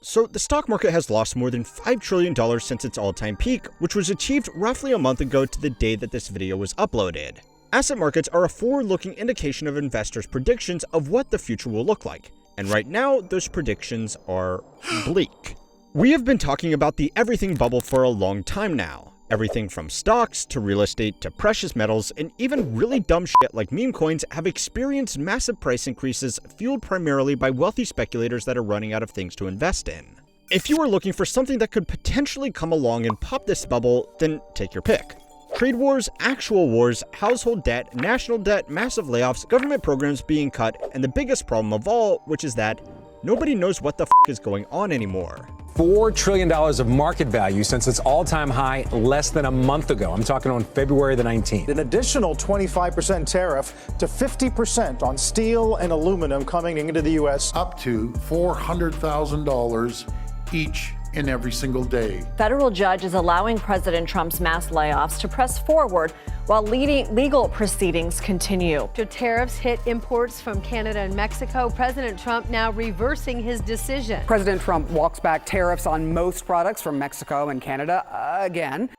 So the stock market has lost more than $5 trillion since its all-time peak, which was achieved roughly a month ago to the day that this video was uploaded. Asset markets are a forward-looking indication of investors' predictions of what the future will look like, and right now, those predictions are bleak. We have been talking about the everything bubble for a long time now. Everything from stocks to real estate to precious metals and even really dumb shit like meme coins have experienced massive price increases fueled primarily by wealthy speculators that are running out of things to invest in. If you are looking for something that could potentially come along and pop this bubble, then take your pick. Trade wars, actual wars, household debt, national debt, massive layoffs, government programs being cut, and the biggest problem of all, which is that nobody knows what the f is going on anymore. $4 trillion of market value since its all-time high less than a month ago. I'm talking on February the 19th. An additional 25% tariff to 50% on steel and aluminum coming into the U.S. Up to $400,000 each and every single day. Federal judge is allowing President Trump's mass layoffs to press forward while legal proceedings continue. After tariffs hit imports from Canada and Mexico, President Trump now reversing his decision. President Trump walks back tariffs on most products from Mexico and Canada again.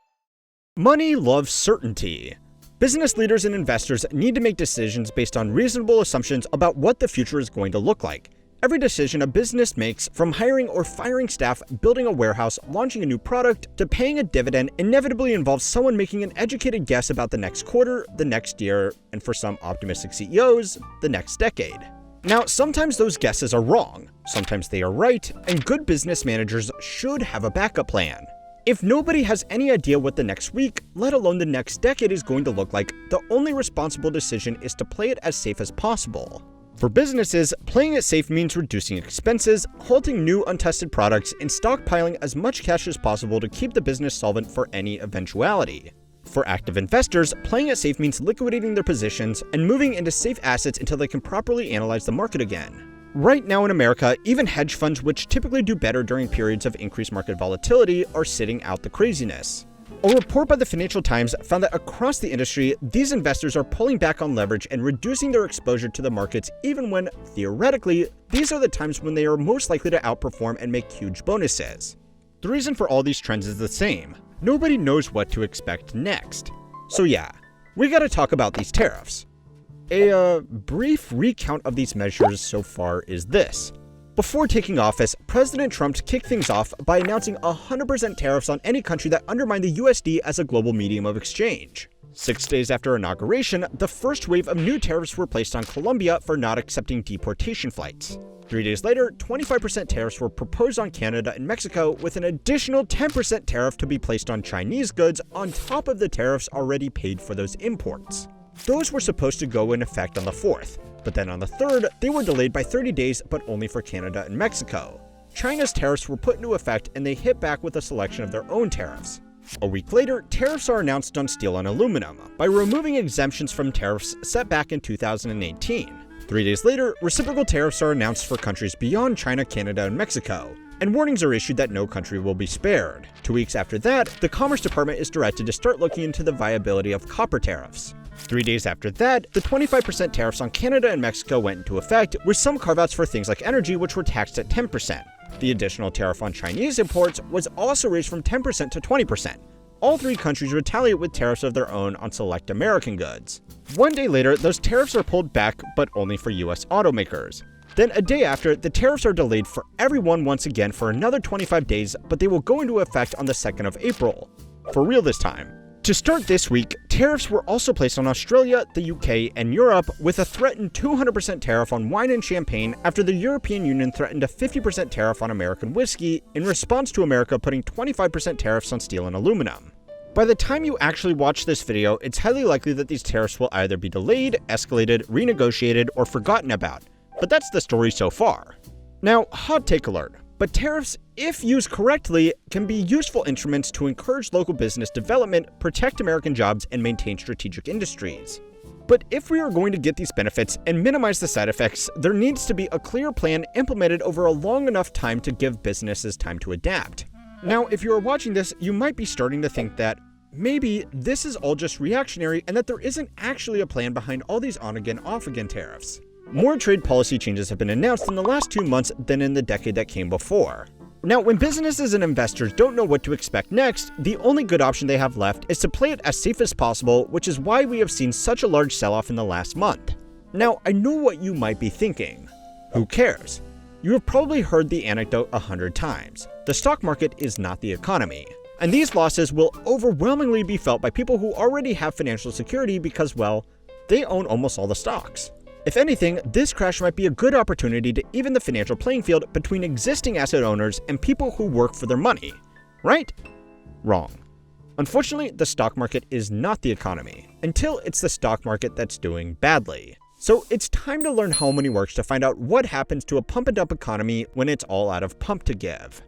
Money loves certainty. Business leaders and investors need to make decisions based on reasonable assumptions about what the future is going to look like. Every decision a business makes, from hiring or firing staff, building a warehouse, launching a new product, to paying a dividend, inevitably involves someone making an educated guess about the next quarter, the next year, and for some optimistic CEOs, the next decade. Now, sometimes those guesses are wrong, sometimes they are right, and good business managers should have a backup plan. If nobody has any idea what the next week, let alone the next decade is going to look like, the only responsible decision is to play it as safe as possible. For businesses, playing it safe means reducing expenses, halting new untested products, and stockpiling as much cash as possible to keep the business solvent for any eventuality. For active investors, playing it safe means liquidating their positions and moving into safe assets until they can properly analyze the market again. Right now in America, even hedge funds, which typically do better during periods of increased market volatility, are sitting out the craziness. A report by the Financial Times found that across the industry, these investors are pulling back on leverage and reducing their exposure to the markets even when, theoretically, these are the times when they are most likely to outperform and make huge bonuses. The reason for all these trends is the same. Nobody knows what to expect next. So yeah, we gotta talk about these tariffs. A brief recount of these measures so far is this. Before taking office, President Trump kicked things off by announcing 100% tariffs on any country that undermined the USD as a global medium of exchange. 6 days after inauguration, the first wave of new tariffs were placed on Colombia for not accepting deportation flights. 3 days later, 25% tariffs were proposed on Canada and Mexico, with an additional 10% tariff to be placed on Chinese goods on top of the tariffs already paid for those imports. Those were supposed to go in effect on the 4th, but then on the 3rd, they were delayed by 30 days, but only for Canada and Mexico. China's tariffs were put into effect and they hit back with a selection of their own tariffs. A week later, tariffs are announced on steel and aluminum by removing exemptions from tariffs set back in 2018. 3 days later, reciprocal tariffs are announced for countries beyond China, Canada, and Mexico, and warnings are issued that no country will be spared. 2 weeks after that, the Commerce Department is directed to start looking into the viability of copper tariffs. 3 days after that, the 25% tariffs on Canada and Mexico went into effect, with some carve-outs for things like energy, which were taxed at 10%. The additional tariff on Chinese imports was also raised from 10% to 20%. All three countries retaliate with tariffs of their own on select American goods. 1 day later, those tariffs are pulled back, but only for US automakers. Then a day after, the tariffs are delayed for everyone once again for another 25 days, but they will go into effect on the 2nd of April. For real this time. To start this week, tariffs were also placed on Australia, the UK, and Europe, with a threatened 200% tariff on wine and champagne after the European Union threatened a 50% tariff on American whiskey in response to America putting 25% tariffs on steel and aluminum. By the time you actually watch this video, it's highly likely that these tariffs will either be delayed, escalated, renegotiated, or forgotten about. But that's the story so far. Now, hot take alert. But tariffs, if used correctly, can be useful instruments to encourage local business development, protect American jobs, and maintain strategic industries. But if we are going to get these benefits and minimize the side effects, there needs to be a clear plan implemented over a long enough time to give businesses time to adapt. Now, if you are watching this, you might be starting to think that maybe this is all just reactionary and that there isn't actually a plan behind all these on-again, off-again tariffs. More trade policy changes have been announced in the last 2 months than in the decade that came before. Now, when businesses and investors don't know what to expect next, the only good option they have left is to play it as safe as possible, which is why we have seen such a large sell-off in the last month. Now, I know what you might be thinking. Who cares? You have probably heard the anecdote 100 times. The stock market is not the economy. And these losses will overwhelmingly be felt by people who already have financial security because, well, they own almost all the stocks. If anything, this crash might be a good opportunity to even the financial playing field between existing asset owners and people who work for their money. Right? Wrong. Unfortunately, the stock market is not the economy, until it's the stock market that's doing badly. So it's time to learn how money works to find out what happens to a pump and dump economy when it's all out of pump to give.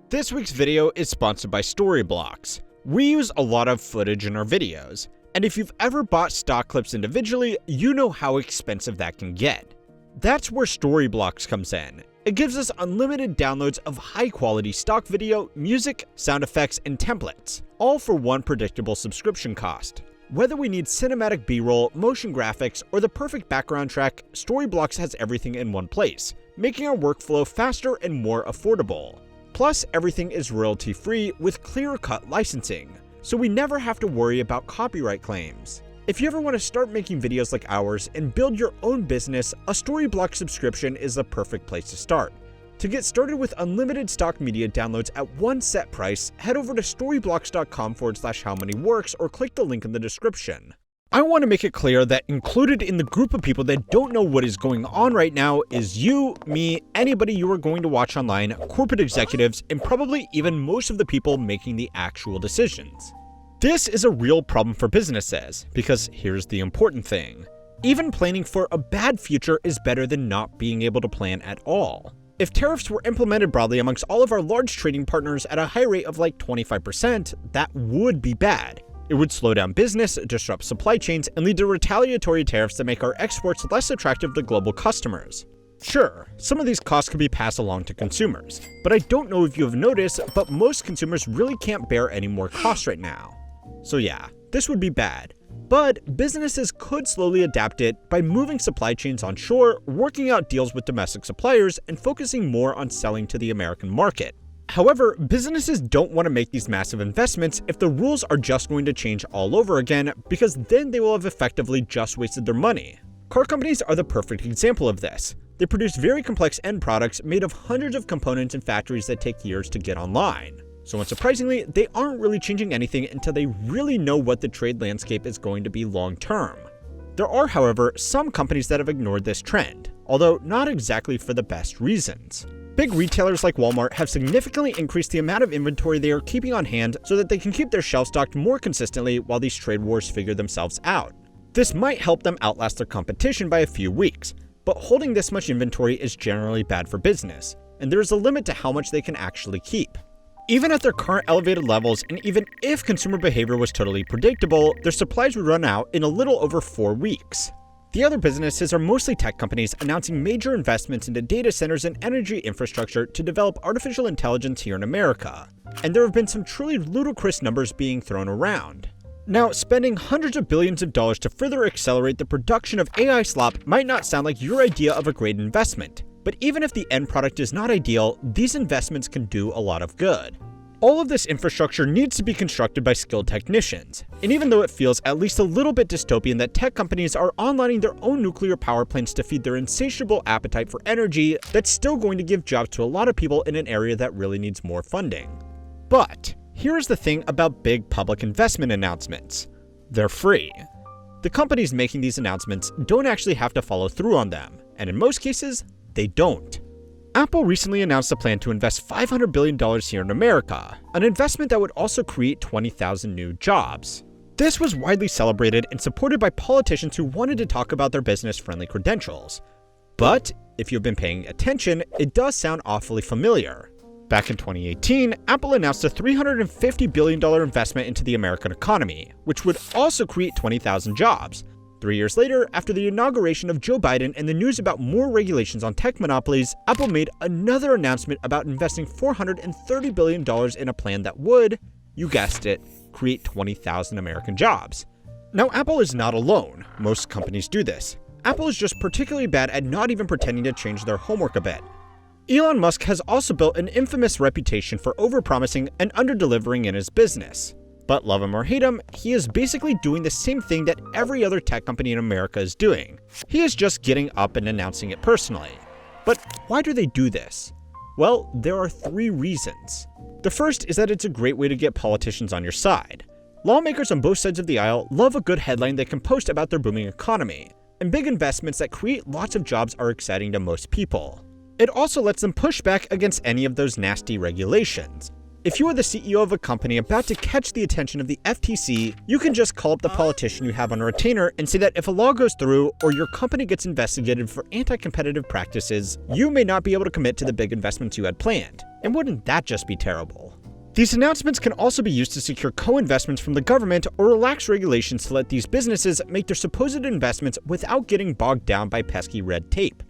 This week's video is sponsored by Storyblocks. We use a lot of footage in our videos, and if you've ever bought stock clips individually, you know how expensive that can get. That's where Storyblocks comes in. It gives us unlimited downloads of high-quality stock video, music, sound effects, and templates, all for one predictable subscription cost. Whether we need cinematic B-roll, motion graphics, or the perfect background track, Storyblocks has everything in one place, making our workflow faster and more affordable. Plus, everything is royalty-free with clear-cut licensing, so we never have to worry about copyright claims. If you ever want to start making videos like ours and build your own business, a Storyblocks subscription is the perfect place to start. To get started with unlimited stock media downloads at one set price, head over to storyblocks.com/howmoneyworks or click the link in the description. I want to make it clear that included in the group of people that don't know what is going on right now is you, me, anybody you are going to watch online, corporate executives, and probably even most of the people making the actual decisions. This is a real problem for businesses, because here's the important thing. Even planning for a bad future is better than not being able to plan at all. If tariffs were implemented broadly amongst all of our large trading partners at a high rate of like 25%, that would be bad. It would slow down business, disrupt supply chains, and lead to retaliatory tariffs that make our exports less attractive to global customers. Sure, some of these costs could be passed along to consumers, but I don't know if you have noticed, but most consumers really can't bear any more costs right now. So yeah, this would be bad. But businesses could slowly adapt it by moving supply chains onshore, working out deals with domestic suppliers, and focusing more on selling to the American market. However, businesses don't want to make these massive investments if the rules are just going to change all over again, because then they will have effectively just wasted their money. Car companies are the perfect example of this. They produce very complex end products made of hundreds of components in factories that take years to get online. So unsurprisingly, they aren't really changing anything until they really know what the trade landscape is going to be long term. There are, however, some companies that have ignored this trend, although not exactly for the best reasons. Big retailers like Walmart have significantly increased the amount of inventory they are keeping on hand so that they can keep their shelves stocked more consistently while these trade wars figure themselves out. This might help them outlast their competition by a few weeks, but holding this much inventory is generally bad for business, and there is a limit to how much they can actually keep. Even at their current elevated levels, and even if consumer behavior was totally predictable, their supplies would run out in a little over 4 weeks. The other businesses are mostly tech companies announcing major investments into data centers and energy infrastructure to develop artificial intelligence here in America, and there have been some truly ludicrous numbers being thrown around. Now, spending hundreds of billions of dollars to further accelerate the production of AI slop might not sound like your idea of a great investment. But even if the end product is not ideal, these investments can do a lot of good. All of this infrastructure needs to be constructed by skilled technicians, and even though it feels at least a little bit dystopian that tech companies are onlining their own nuclear power plants to feed their insatiable appetite for energy, that's still going to give jobs to a lot of people in an area that really needs more funding. But here's the thing about big public investment announcements. They're free. The companies making these announcements don't actually have to follow through on them, and in most cases, they don't. Apple recently announced a plan to invest $500 billion here in America, an investment that would also create 20,000 new jobs. This was widely celebrated and supported by politicians who wanted to talk about their business-friendly credentials. But if you've been paying attention, it does sound awfully familiar. Back in 2018, Apple announced a $350 billion investment into the American economy, which would also create 20,000 jobs. 3 years later, after the inauguration of Joe Biden and the news about more regulations on tech monopolies, Apple made another announcement about investing $430 billion in a plan that would, you guessed it, create 20,000 American jobs. Now, Apple is not alone. Most companies do this. Apple is just particularly bad at not even pretending to change their homework a bit. Elon Musk has also built an infamous reputation for overpromising and underdelivering in his business. But love him or hate him, he is basically doing the same thing that every other tech company in America is doing. He is just getting up and announcing it personally. But why do they do this? Well, there are 3 reasons. The first is that it's a great way to get politicians on your side. Lawmakers on both sides of the aisle love a good headline they can post about their booming economy, and big investments that create lots of jobs are exciting to most people. It also lets them push back against any of those nasty regulations. If you are the CEO of a company about to catch the attention of the FTC, you can just call up the politician you have on a retainer and say that if a law goes through or your company gets investigated for anti-competitive practices, you may not be able to commit to the big investments you had planned. And wouldn't that just be terrible? These announcements can also be used to secure co-investments from the government or relax regulations to let these businesses make their supposed investments without getting bogged down by pesky red tape.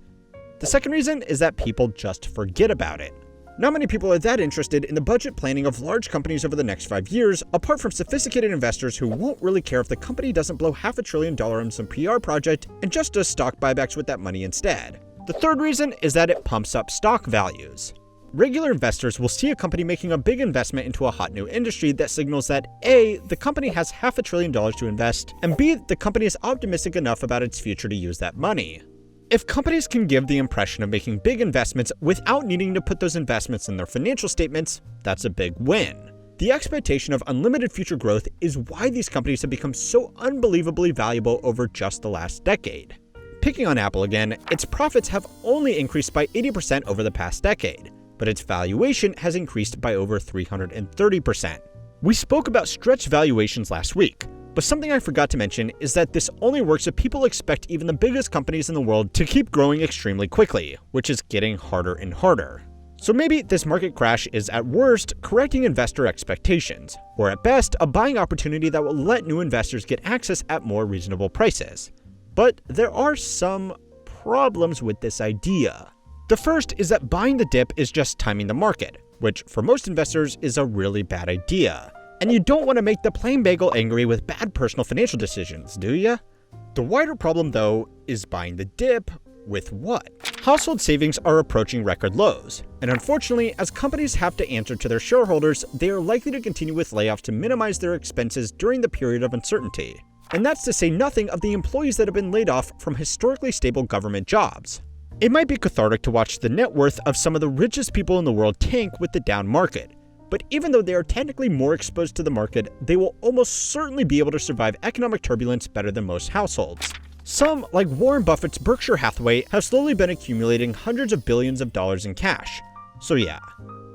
The second reason is that people just forget about it. Not many people are that interested in the budget planning of large companies over the next 5 years, apart from sophisticated investors who won't really care if the company doesn't blow $500 billion on some PR project and just does stock buybacks with that money instead. The third reason is that it pumps up stock values. Regular investors will see a company making a big investment into a hot new industry that signals that A, the company has $500 billion to invest, and B, the company is optimistic enough about its future to use that money. If companies can give the impression of making big investments without needing to put those investments in their financial statements, that's a big win. The expectation of unlimited future growth is why these companies have become so unbelievably valuable over just the last decade. Picking on Apple again, its profits have only increased by 80% over the past decade, but its valuation has increased by over 330%. We spoke about stretched valuations last week, but something I forgot to mention is that this only works if people expect even the biggest companies in the world to keep growing extremely quickly, which is getting harder and harder. So maybe this market crash is at worst correcting investor expectations, or at best a buying opportunity that will let new investors get access at more reasonable prices. But there are some problems with this idea. The first is that buying the dip is just timing the market, which for most investors is a really bad idea. And you don't want to make the plain bagel angry with bad personal financial decisions, do ya? The wider problem, though, is buying the dip with what? Household savings are approaching record lows, and unfortunately, as companies have to answer to their shareholders, they are likely to continue with layoffs to minimize their expenses during the period of uncertainty. And that's to say nothing of the employees that have been laid off from historically stable government jobs. It might be cathartic to watch the net worth of some of the richest people in the world tank with the down market. But even though they are technically more exposed to the market, they will almost certainly be able to survive economic turbulence better than most households. Some, like Warren Buffett's Berkshire Hathaway, have slowly been accumulating hundreds of billions of dollars in cash. So yeah,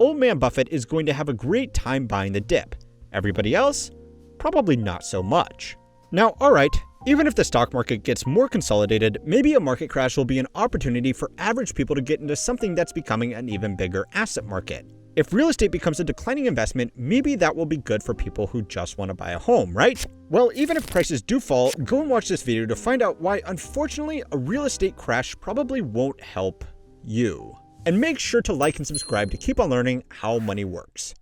old man Buffett is going to have a great time buying the dip. Everybody else? Probably not so much. Now, alright, even if the stock market gets more consolidated, maybe a market crash will be an opportunity for average people to get into something that's becoming an even bigger asset market. If real estate becomes a declining investment, maybe that will be good for people who just want to buy a home, right? Well, even if prices do fall, go and watch this video to find out why, unfortunately, a real estate crash probably won't help you. And make sure to like and subscribe to keep on learning how money works.